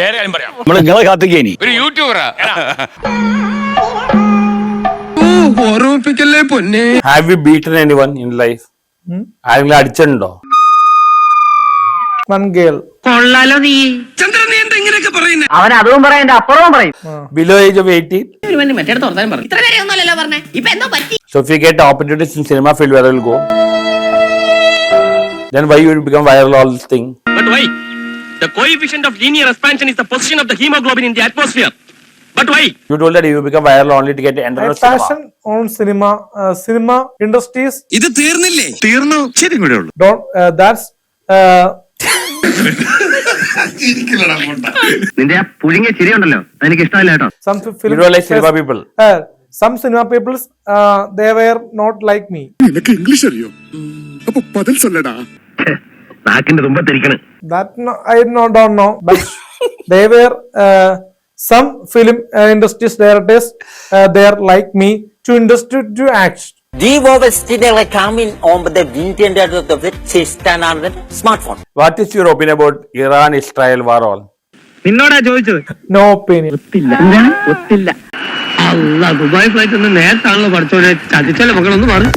വേറെ കാര്യം പറയാം. നമ്മൾ നിങ്ങളെ കാത്തിക്കേനി ഒരു യൂട്യൂബറാ. ഓർമ്മിപ്പിക്കല്ലേ പൊന്നെ. Have you beaten anyone in life? ആരെങ്കിലും അടിച്ചിട്ടുണ്ടോ? One girl. കൊള്ളാലോ നീ. ചന്ദ്രൻ നീ എന്താ ഇങ്ങനെയൊക്കെ പറയുന്നേ? അവൻ അതും പറയാം, എന്റെ അപ്പുറവും പറയും. Below age of 18? മറ്റേ തുറന്നാലും പറഞ്ഞു. ഇത്ര വരെ ഒന്നുമല്ലല്ലോ പറഞ്ഞേ. ഇപ്പൊ എന്തോ പറ്റി? So if you get opportunities in cinema field, where will go? Then why you will become viral all this thing? But why? The coefficient of linear expansion is the position of the hemoglobin in the atmosphere. But why? You told that you will become viral only to get enter My the cinema. passion on cinema, cinema industries. ഇത് തീർന്നില്ലേ? തീർന്നു. ശരി കൂടെ ഉള്ളു. Don't. That's. നിന്റെ ആ പുഴുങ്ങിയ ചിരിയുണ്ടല്ലോ, എനിക്ക് ഇഷ്ടമല്ല കേട്ടോ. Some film. You don't like cinema people? Some cinema people, they were not like me. നിനക്ക് ഇംഗ്ലീഷ് അറിയോ? അപ്പൊ പതിൽ ചൊല്ലടാ. നാക്കിന്റെ തുമ്പത്തിരിക്കണ്. That no, I don't know, but they were some film industries directors. They are like me to industry to act. coming on the internet of the system on the smartphone. What is your opinion about Iran-Israel war all? നിന്നോടാ ചോദിച്ചത്. No opinion. ഒത്തില്ല. അല്ല, Dubai flight ഒന്ന് നേരത്താണല്ലോ പഠിച്ചോനെ. ചതിച്ചല്ലേ മക്കളൊന്ന് മാറി.